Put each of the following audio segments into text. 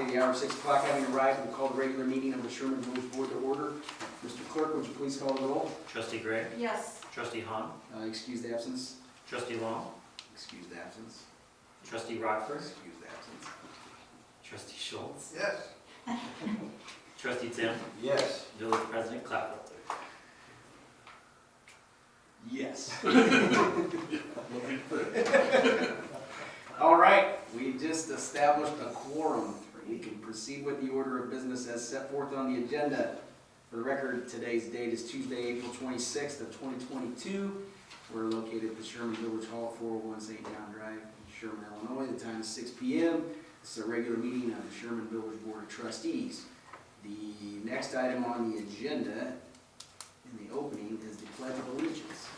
Okay, the hour of 6 o'clock having arrived, we'll call the regular meeting of the Sherman Village Board to order. Mr. Clerk, would you please call the roll? Trustee Gray? Yes. Trustee Hahn? Excused absence. Trustee Long? Excused absence. Trustee Rockford? Excused absence. Trustee Schultz? Yes. Trustee Tim? Yes. Village President Clapper? Yes. All right, we just established a quorum. We can proceed with the order of business as set forth on the agenda. For the record, today's date is Tuesday, April 26th of 2022. We're located at the Sherman Village Hall, 401 St. John Drive, Sherman, Illinois. The time is 6 p.m. This is a regular meeting of the Sherman Village Board of Trustees. The next item on the agenda in the opening is the Pledge of Allegiance.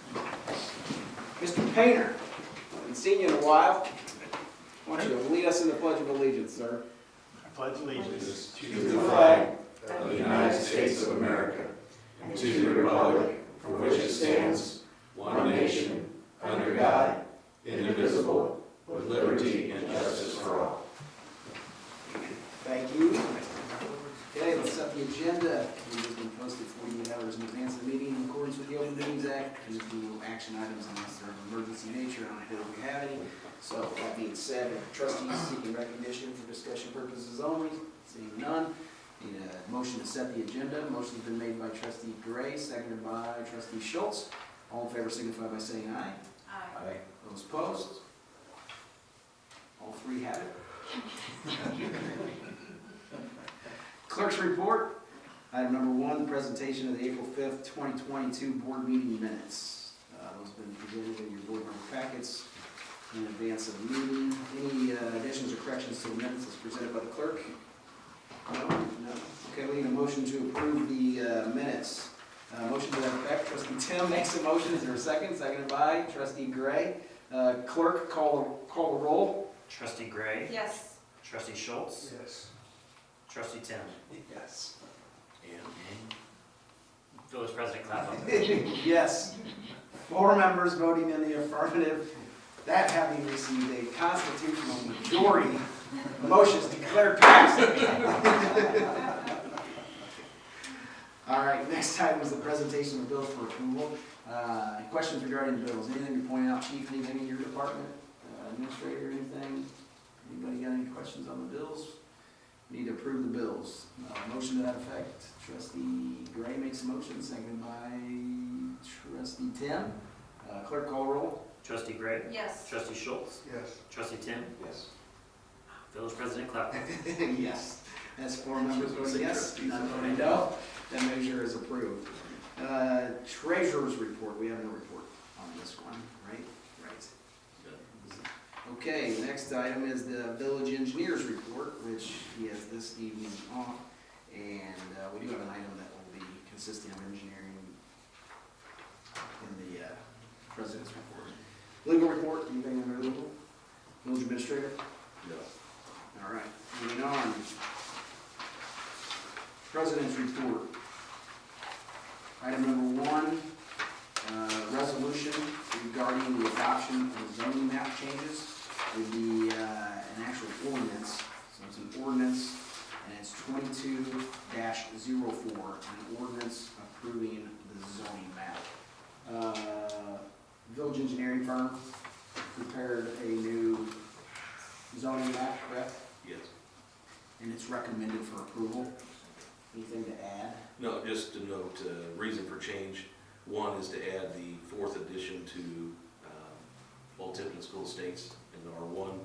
Mr. Painter, I haven't seen you in a while. I want you to lead us in the Pledge of Allegiance, sir. I pledge allegiance to the flag of the United States of America and to the republic for which it stands, one nation, under God, indivisible, with liberty and justice for all. Thank you. Okay, let's set the agenda. It has been posted 48 hours in advance of the meeting in accordance with the Open Meetings Act. And there's no action items unless they're of emergency nature. I don't feel we have any. So that being said, trustees seeking recognition for discussion purposes only. Seeing none. Need a motion to set the agenda. Motion's been made by Trustee Gray, seconded by Trustee Schultz. All in favor signify by saying aye. Aye. Those opposed? All three have it. Clerk's report. Item number 1, presentation of the April 5th, 2022 board meeting minutes. Those have been presented in your board member packets in advance of the meeting. Any additions or corrections to the minutes as presented by the clerk? No? No. Okay, we need a motion to approve the minutes. Motion to that effect. Trustee Tim makes a motion. Is there a second? Seconded by Trustee Gray. Clerk, call the roll. Trustee Gray? Yes. Trustee Schultz? Yes. Trustee Tim? Yes. And Village President Clapper? Yes. 4 members voting in the affirmative. That having received a constitutional majority, the motion is declared passed. All right, next item is the presentation of bills for approval. Questions regarding bills? Anything to point out, Chief? Anything in your department? Administrator, anything? Anybody got any questions on the bills? We need to approve the bills. Motion to that effect. Trustee Gray makes a motion, seconded by Trustee Tim. Clerk, call roll. Trustee Gray? Yes. Trustee Schultz? Yes. Trustee Tim? Yes. Village President Clapper? Yes. That's 4 members voting yes, none voting no. That measure is approved. Treasurer's report. We have no report on this one, right? Right. Okay, next item is the village engineer's report, which he has this evening off. And we do have an item that will be consisting of engineering in the president's report. Legal report, anything under legal? Village administrator? No. All right, moving on. President's report. Item number 1, resolution regarding the adoption of zoning map changes. It would be an actual ordinance. So it's an ordinance, and it's 22-04, an ordinance approving the zoning map. Village engineering firm prepared a new zoning map, correct? Yes. And it's recommended for approval. Anything to add? No, just to note, reason for change. 1 is to add the 4th addition to Old Tipton School Estates in R1.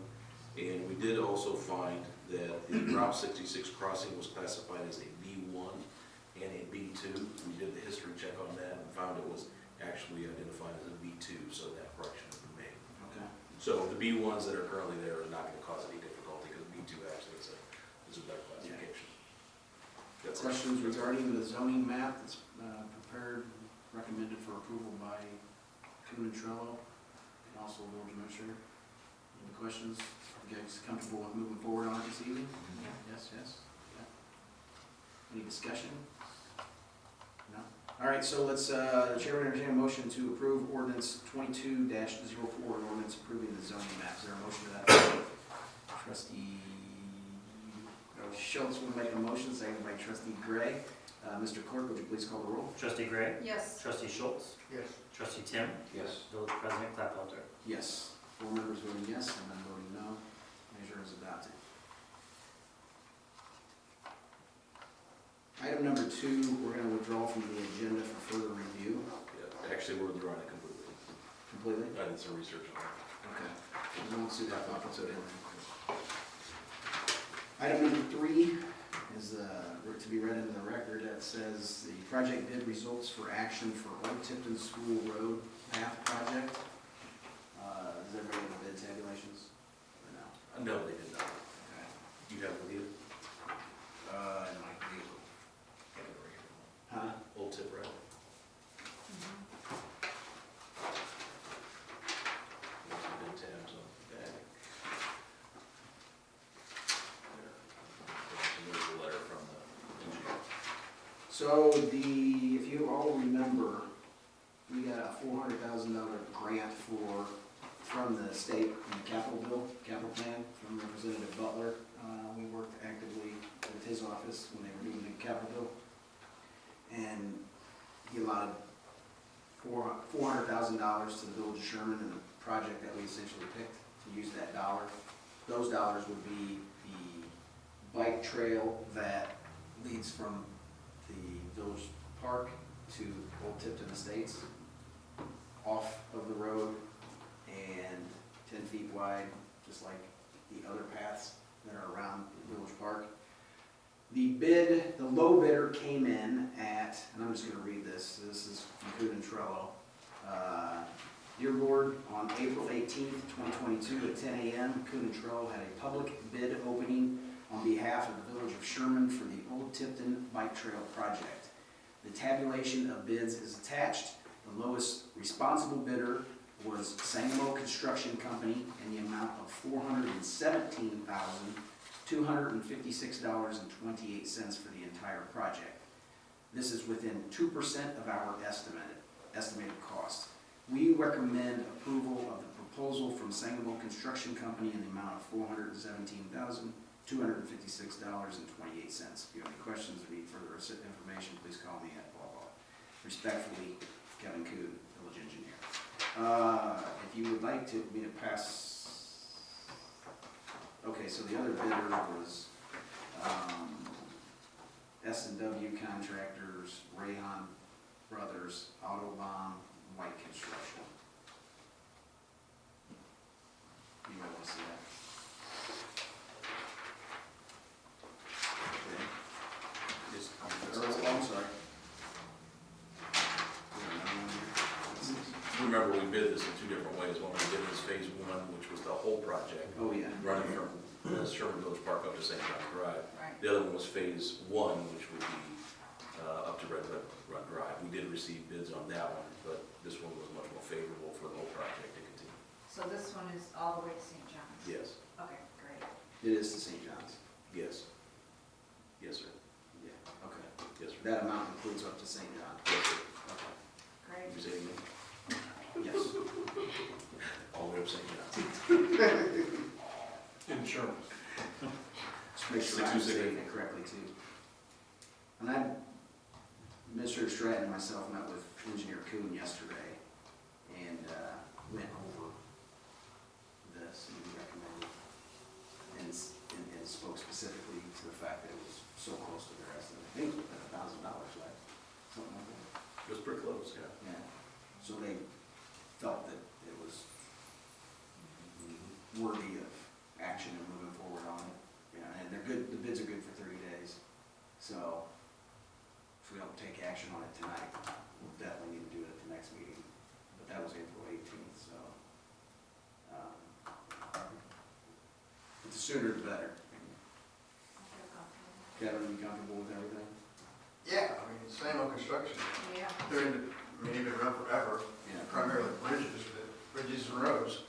And we did also find that the Route 66 crossing was classified as a B1 and a B2. We did the history check on that and found it was actually identified as a B2, so that correction has been made. Okay. So the B1s that are currently there are not going to cause any difficulty because B2 actually is a better classification. That's it. Questions regarding the zoning map that's prepared, recommended for approval by Kuhn and Trello, and also village administrator? Any questions? You guys comfortable with moving forward on it this evening? Yes, yes. Yeah. Any discussion? No? All right, so let's, the chair would entertain a motion to approve ordinance 22-04, an ordinance approving the zoning map. Is there a motion to that effect? Trustee Schultz will make a motion, seconded by trustee Gray. Mr. Clerk, would you please call the roll? Trustee Gray? Yes. Trustee Schultz? Yes. Trustee Tim? Yes. Village President Clapfelter? Yes. 4 members voting yes, and none voting no. Measure is adopted. Item number 2, we're going to withdraw from the agenda for further review. Yeah, actually, we're withdrawing it completely. Completely? I did some research on it. Okay. We won't see that up until then. Item number 3 is to be read into the record. That says the project bid results for action for Old Tipton School Road Path Project. Does everybody have the bid tabulations? Or no? No, they did not. Okay. You have it with you? In my vehicle. Huh? Old tip, right? There's some bid tabs on the back. There's a letter from the engineer. So if you all remember, we got a $400,000 grant from the state in the capital plan from Representative Butler. We worked actively with his office when they were doing the capital bill. And he allotted $400,000 to the village of Sherman in the project that we essentially picked to use that dollar. Those dollars would be the bike trail that leads from the village park to Old Tipton Estates, off of the road and 10 feet wide, just like the other paths that are around the village park. The low bidder came in at, and I'm just gonna read this is from Kuhn and Trello. Dear Board, on April 18th, 2022 at 10 a.m., Kuhn and Trello had a public bid opening on behalf of the village of Sherman for the Old Tipton Bike Trail project. The tabulation of bids is attached. The lowest responsible bidder was Sangamo Construction Company in the amount of $417,256.28 for the entire project. This is within 2% of our estimated cost. We recommend approval of the proposal from Sangamo Construction Company in the amount of $417,256.28. If you have any questions or need further information, please call me at blah blah. Respectfully, Kevin Kuhn, village engineer. If you would like me to pass, okay, so the other bidder was S&W Contractors, Hahn Brothers, Autobahn, White Construction. You might want to see that. Just- I'm sorry. Remember, we bid this in 2 different ways. One we did was phase 1, which was the whole project, Oh, yeah. running from Sherman Village Park up to St. John's Drive. Right. The other one was phase 1, which would be up to Red Run Drive. We did receive bids on that one, but this one was much more favorable for the whole project to continue. So this one is all the way to St. John's? Yes, Okay, great. It is to St. John's. yes. Yes, sir. Yeah, okay. Yes, sir. That amount includes up to St. John. Yes, sir. Okay. Great. Did you say anything? Yes. All the way up St. John's. Insurance. Just make sure I'm saying it correctly too. And Mr. Stratton and myself met with Engineer Kuhn yesterday and went over this and recommended and spoke specifically to the fact that it was so close to their estimate. I think it was like $1,000, right? Something like that. It was pretty close, yeah. Yeah. So they felt that it was worthy of action and moving forward on it. Yeah, and they're good, the bids are good for 30 days. So if we don't take action on it tonight, we'll definitely need to do it at the next meeting. But that was April 18th, so. But the sooner the better. Kevin, are you comfortable with everything? Yeah, I mean, same old construction. Yeah. They're in, I mean, they've been around forever, Yeah. primarily bridges and roads.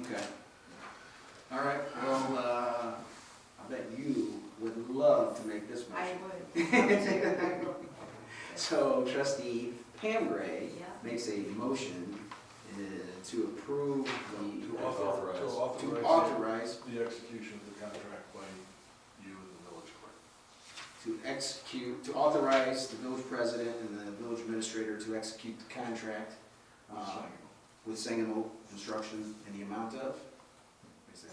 Okay. All right, well, I bet you would love to make this I motion. would. I would take it back. So trustee Pam Gray Yeah. makes a motion to approve To authorize to authorize the execution of the contract by to authorize the village president and the village administrator to execute the contract with Sangamo Construction in the amount of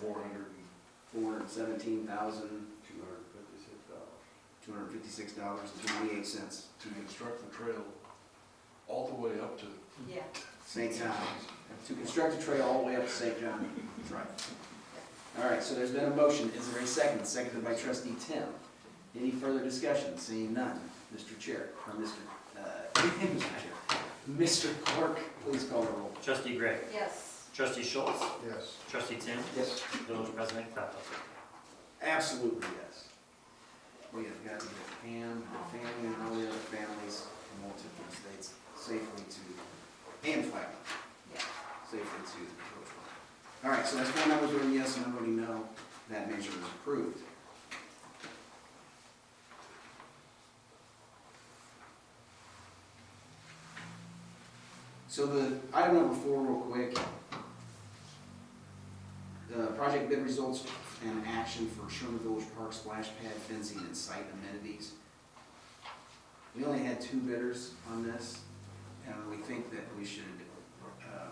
$417,256.28. To construct the trail all the way up to Yeah. St. John, to construct a trail all the way up to St. John. That's right. All right, so there's been a motion. Is there a second? Seconded by trustee Tim. Any further discussion? Seeing none. Mr. Chair, or Mr. Chair. Mr. Clerk, please call the roll. Trustee Gray. Yes. Trustee Schultz. Yes. Trustee Tim. Yes. Village President Clapper. Absolutely yes. We have got to get Pam, her family, and all the other families in multiple states safely to, and Flagler, Yeah. safely to the village. All right, so that's four members voting yes, and I voting no. That measure is approved. So the item number 4, real quick. The project bid results and action for Sherman Village Park splash pad fencing and site amenities. We only had 2 bidders on this, and we think that we should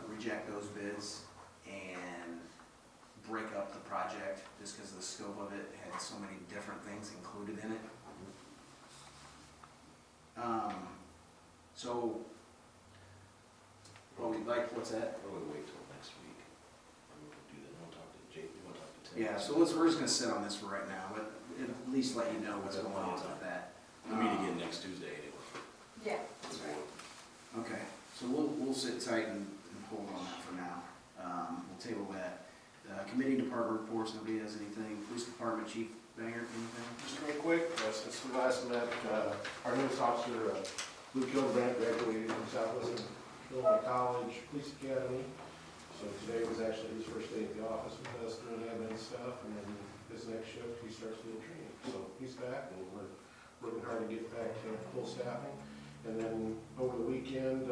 reject those bids and break up the project, just because the scope of it had so many different things included in it. So, well, we'd like, what's that? Why don't we wait till next week? And we'll do that. We'll talk to Jake, we'll talk to Tim. Yeah, so we're just gonna sit on this for right now, but at least let you know what's going on with that. We'll meet again next Tuesday anyway. Yeah, that's right. Okay, so we'll sit tight and hold on that for now. We'll table that. Committee department reports, nobody has anything. Police Department Chief Banger, anything? Just real quick, since we last met, our newest officer, Luke Bret, graduated from Southwestern Illinois College Police Academy. So today was actually his first day at the office with us doing admin stuff, and then his next shift, he starts doing training. So he's back, and we're working hard to get back to full staffing. And then over the weekend,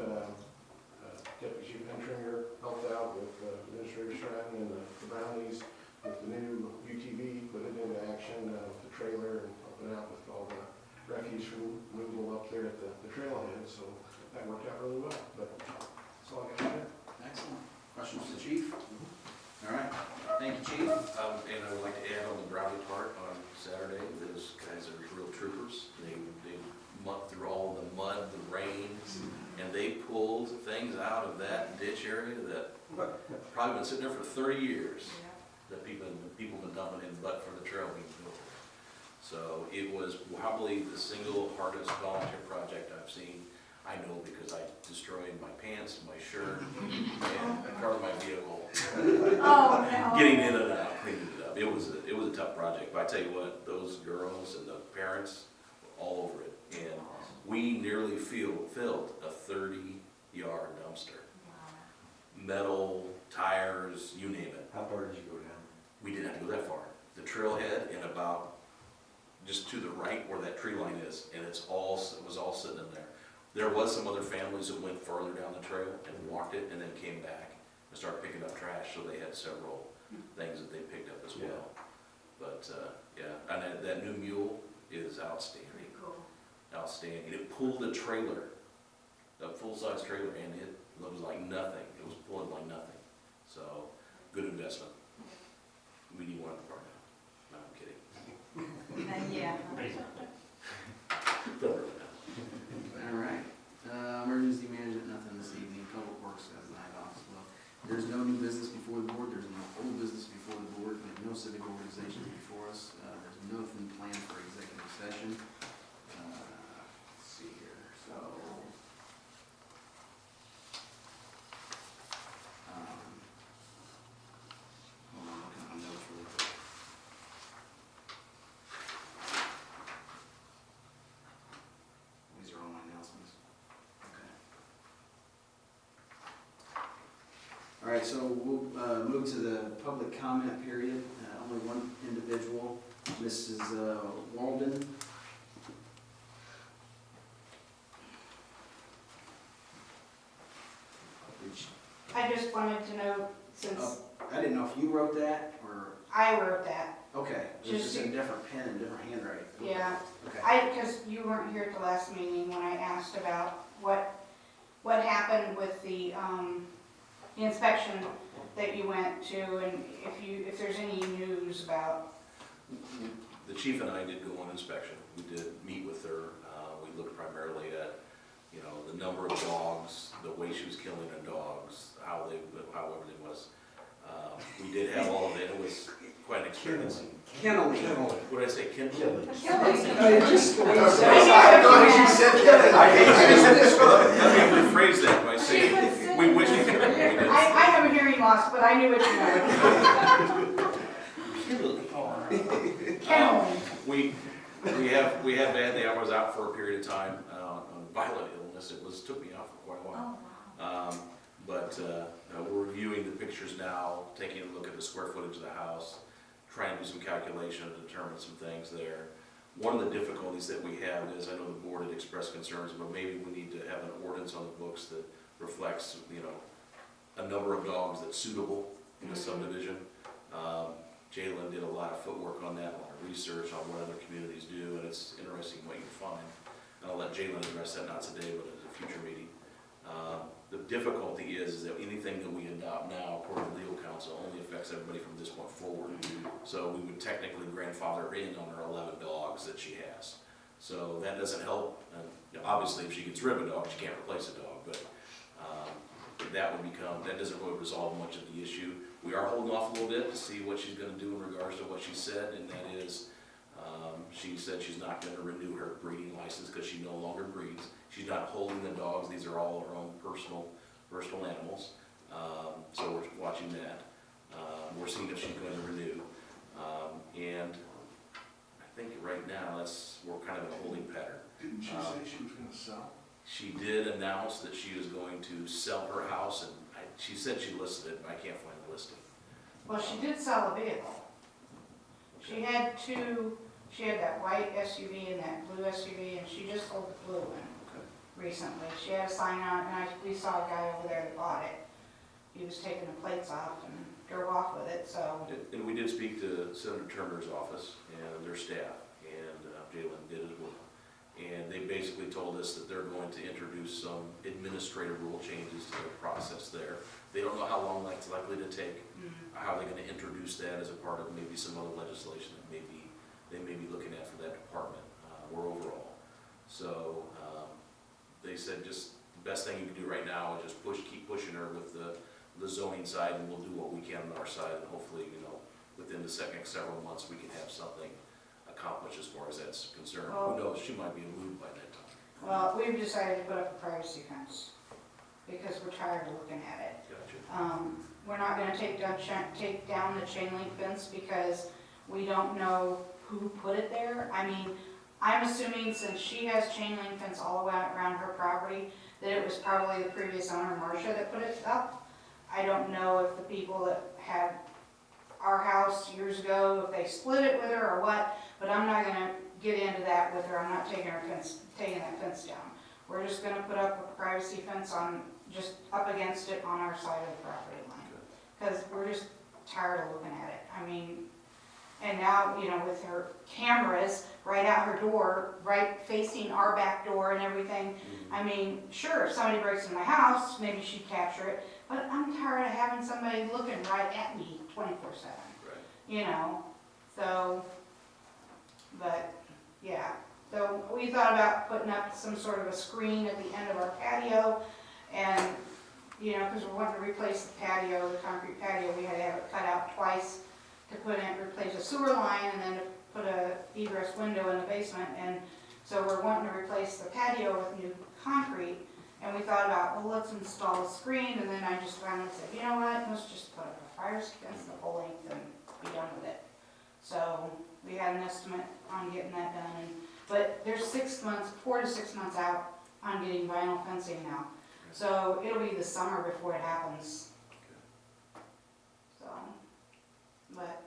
Deputy Chief Pentringer helped out with Administrator Stratton and the Brownies with the new UTV, put it into action with the trailer and helping out with all the refuse removal up there at the trailhead. So that worked out really well. But that's all I got there. Excellent. Questions for the chief? All right, thank you, Chief. And I would like to add on the Brownie part on Saturday, those guys are real troopers. They mucked through all the mud, the rain, and they pulled things out of that ditch area that probably been sitting there for 30 years. Yeah. That people have been dumping in, but for the trail being built. So it was probably the single hardest volunteer project I've seen. I know because I destroyed my pants, my shirt, and a part of my vehicle. Oh, no. Getting in and out, cleaning it up. It was a tough project, but I tell you what, those girls and the parents were all over it. And we nearly filled a 30-yard dumpster. Wow. Metal, tires, you name it. How far did you go down? We didn't have to go that far. The trailhead and about just to the right where that tree line is, and it was all sitting in there. There was some other families that went farther down the trail and walked it and then came back and started picking up trash, so they had several things that they picked up as well. But, yeah, and that new mule is outstanding. Pretty cool. Outstanding. It pulled a trailer, a full-size trailer, and it was like nothing. It was pulling like nothing. So, good investment. We need one in the park now. No, I'm kidding. Yeah. Don't really know. All right. Emergency management, nothing this evening. Public Works has a night off as well. There's no new business before the board. There's no old business before the board. We have no civic organizations before us. There's nothing planned for executive session. Let's see here. So, hold on, looking at my notes really quick. These are all my announcements. Okay. All right, so we'll move to the public comment period. Only one individual, Mrs. Walden. I just wanted to know, since I didn't know if you wrote that or, I wrote that, Okay, it was Just just a different pen and different handwriting. Yeah, Okay. because you weren't here at the last meeting when I asked about what happened with the inspection that you went to, and if there's any news about. The chief and I did go on inspection. We did meet with her. We looked primarily at, you know, the number of dogs, the way she was killing the dogs, how everything was. We did have all of it. It was quite an experience. Kenneling. What did I say, Killing? Killing. Just the way you I said it. thought she said killing. Let me rephrase that by saying, we wish you could have made it. I have a hearing loss, but I knew what you meant. Killing. We have had the hours out for a period of time on violent illness. Took me out for quite a while. Oh, wow. But we're reviewing the pictures now, taking a look at the square footage of the house, trying to do some calculation to determine some things there. One of the difficulties that we have is, I know the board had expressed concerns, but maybe we need to have an ordinance on the books that reflects, you know, a number of dogs that's suitable in a subdivision. Jalen did a lot of footwork on that, a lot of research on what other communities do, and it's interesting what you find. And I'll let Jalen address that, not today, but at a future meeting. The difficulty is that anything that we adopt now, according to legal counsel, only affects everybody from this point forward. So we would technically grandfather in on her 11 dogs that she has. So that doesn't help. And obviously, if she gets rid of a dog, she can't replace a dog, but that doesn't really resolve much of the issue. We are holding off a little bit to see what she's going to do in regards to what she said, and that is, she said she's not going to renew her breeding license because she no longer breeds. She's not holding the dogs. These are all her own personal animals. So we're watching that. We're seeing if she's going to renew. And I think right now we're kind of in a holding pattern. Didn't she say she was gonna sell? She did announce that she was going to sell her house, and she said she listed it, but I can't find the listing. Well, she did sell a vehicle. She had that white SUV and that blue SUV, and she just sold the blue one recently. She had a sign on it, and we saw a guy over there that bought it. He was taking the plates off and drove off with it, so. And we did speak to Senator Turner's office and their staff, and Jalen did as well. And they basically told us that they're going to introduce some administrative rule changes to the process there. They don't know how long that's likely to take, how they're going to introduce that as a part of maybe some other legislation that they may be looking at for that department or overall. So they said just the best thing you can do right now is just keep pushing her with the zoning side, and we'll do what we can on our side, and hopefully, you know, within the next several months we can have something accomplished as far as that's concerned. Well, who knows, she might be moved by that time. Well, we've decided to put up a privacy fence because we're tired of looking at it. Gotcha. We're not gonna take down the chain link fence because we don't know who put it there. I mean, I'm assuming since she has chain link fence all the way around her property, that it was probably the previous owner, Marcia, that put it up. I don't know if the people that had our house years ago, if they split it with her or what, but I'm not gonna get into that with her. I'm not taking that fence down. We're just gonna put up a privacy fence just up against it on our side of the property line. Because we're just tired of looking at it. I mean, and now, you know, with her cameras right out her door, right facing our back door and everything, I mean, sure, if somebody breaks in my house, maybe she'd capture it, but I'm tired of having somebody looking right at me 24/7. Right. You know, so, but, yeah. So we thought about putting up some sort of a screen at the end of our patio, and, you know, because we're wanting to replace the patio, the concrete patio, we had to have it cut out twice to replace a sewer line and then to put a egress window in the basement, and so we're wanting to replace the patio with new concrete, and we thought about, well, let's install a screen, and then I just finally said, you know what, let's just put up a fire against the whole length and be done with it. So we had an estimate on getting that done, but there's 4 to 6 months out on getting vinyl fencing now. So it'll be the summer before it happens. So, but,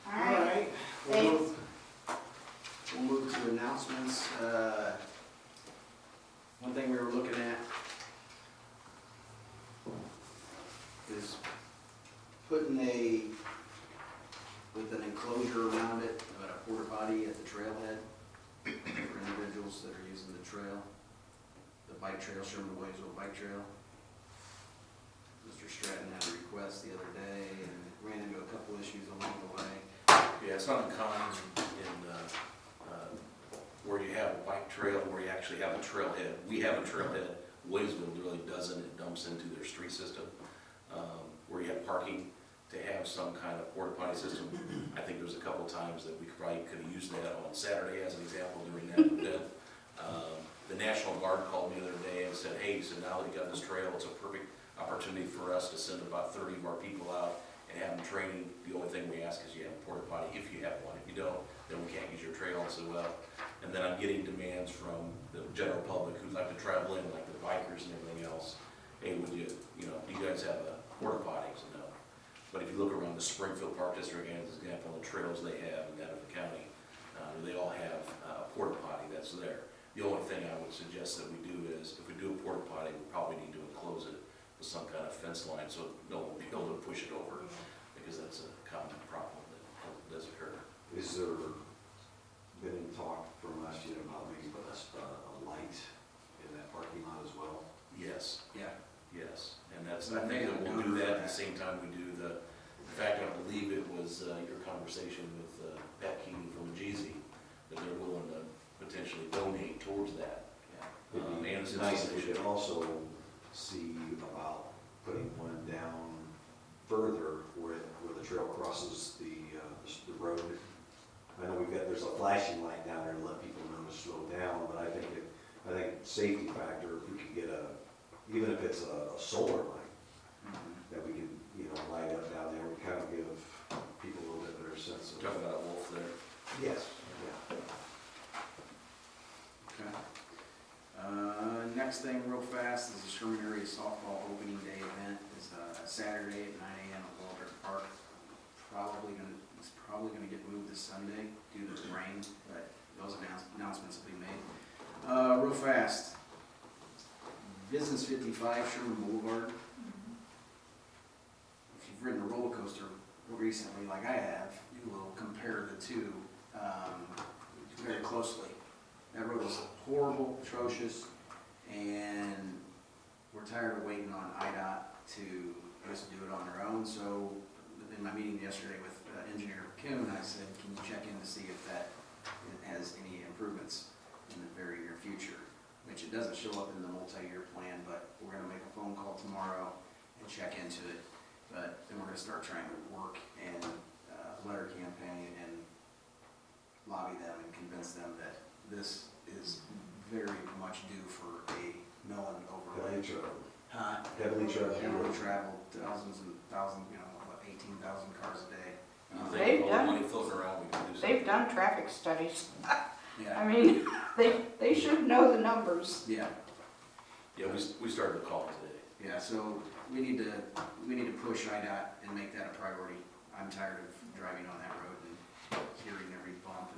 all right. Thanks. We'll move to announcements. One thing we were looking at is putting with an enclosure around it, about a porta potty at the trailhead for individuals that are using the trail, the bike trail, Sherman Village Bike Trail. Mr. Stratton had a request the other day and ran into a couple issues along the way. Yeah, it's not uncommon in, where you have a bike trail, where you actually have a trailhead. We have a trailhead, Waysville really doesn't, it dumps into their street system. Where you have parking, to have some kind of porta potty system. I think there's a couple times that we probably could have used that on Saturday as an example during that event. The National Guard called me the other day and said, hey, so now that you got this trail, it's a perfect opportunity for us to send about 30 of our people out and have them training. The only thing we ask is you have a porta potty if you have one. If you don't, then we can't use your trail. So and then I'm getting demands from the general public who like to travel in, like the bikers and everything else. Hey, would you, do you guys have a porta potty? So no. But if you look around the Springfield Park District, as an example, the trails they have in that of the county, they all have a porta potty that's there. The only thing I would suggest that we do is, if we do a porta potty, we probably need to enclose it with some kind of fence line so no one will be able to push it over, because that's a common problem that does occur. Is there been any talk from last year about maybe putting a light in that parking lot as well? Yes, Yeah. yes, and that's, I think that we'll do that at the same time we do in fact, I believe it was your conversation with Becky from Jeezy, that they're willing to potentially donate towards that. Yeah. It'd be And it's nice if we could also see about putting one down further where the trail crosses the road. I know there's a flashing light down there to let people know to slow down, but I think safety factor, if we could get even if it's a solar light, that we could, light up down there, would kind of give people a little bit better sense of. Talking about Wolf there. Yes, yeah. Okay. Next thing real fast is the Sherman Area Softball Opening Day event. It's Saturday at 9 a.m. at Walter Park. It's probably gonna get moved to Sunday due to the rain, but those announcements will be made. Real fast. Business 55 Sherman Boulevard. If you've ridden a roller coaster recently, like I have, you will compare the two very closely. That road is horrible, atrocious, and we're tired of waiting on IDOT to just do it on their own. So in my meeting yesterday with Engineer Kuhn, I said, can you check in to see if it has any improvements in the very near future? Which it doesn't show up in the multi-year plan, but we're gonna make a phone call tomorrow and check into it. But then we're gonna start trying to work and letter campaign and lobby them and convince them that this is very much due for a Millen overlay. Heavily traveled. Heavily Heavily traveled. traveled, thousands and thousands, 18,000 cars a day. You They've think all the done- money floating around, we can do something. They've done traffic studies. Yeah, I mean, they should know the numbers. yeah, Yeah, we started calling today. yeah, so we need to push IDOT and make that a priority. I'm tired of driving on that road and hearing every bump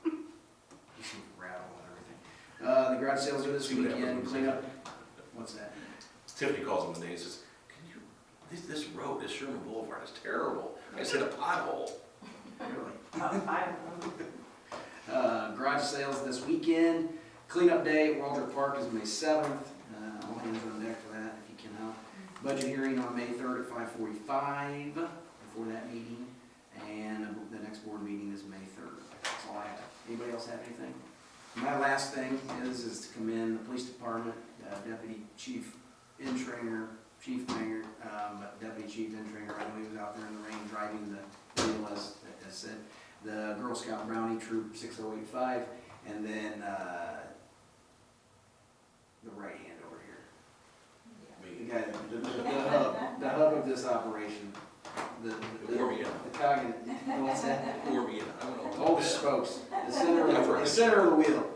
and just rattle and everything. The garage sales are this See what happens weekend, when clean up. it's- What's that? Tiffany calls me one day and says, this road, this Sherman Boulevard is terrible. I just hit a pothole. Really? Garage sales this weekend. Cleanup day at Walter Park is May 7th. All hands on deck for that if you can help. Budget hearing on May 3rd at 5:45 before that meeting. And the next board meeting is May 3rd. That's all I have. Anybody else have anything? My last thing is to commend the police department, Deputy Chief Intrainer, Chief Manger, Deputy Chief Intrainer. I know he was out there in the rain driving the wheel as said. The Girl Scout Brownie Troop 6085, and then the right hand over here. The guy, the hub of this operation. The Italian, what's that? Pour me in, I don't know. All the spokes, the center of the wheel.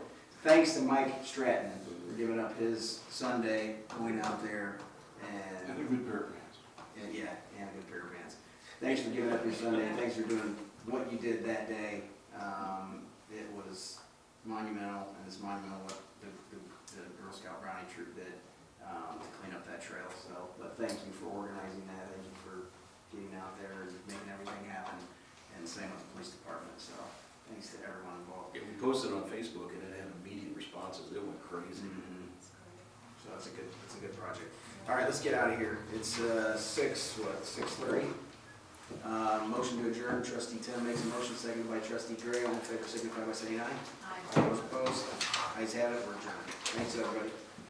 Thanks to Mike Stratton for giving up his Sunday, going out there And a and, good pair of hands. and yeah, and a good pair of pants. Thanks for giving up your Sunday, and thanks for doing what you did that day. It was monumental, and it's monumental what the Girl Scout Brownie Troop did to clean up that trail. So, but thank you for organizing that, thank you for getting out there and making everything happen, and same with the police department, so thanks to everyone involved. Yeah, we posted on Facebook and it had immediate responses, it went crazy. So that's a good project. All right, let's get out of here. It's 6:30? Motion to adjourn, trustee Tim makes a motion, seconded by trustee Gray. All in favor, signify by saying aye. All those opposed, ayes have it, we're adjourned. Thanks, everybody.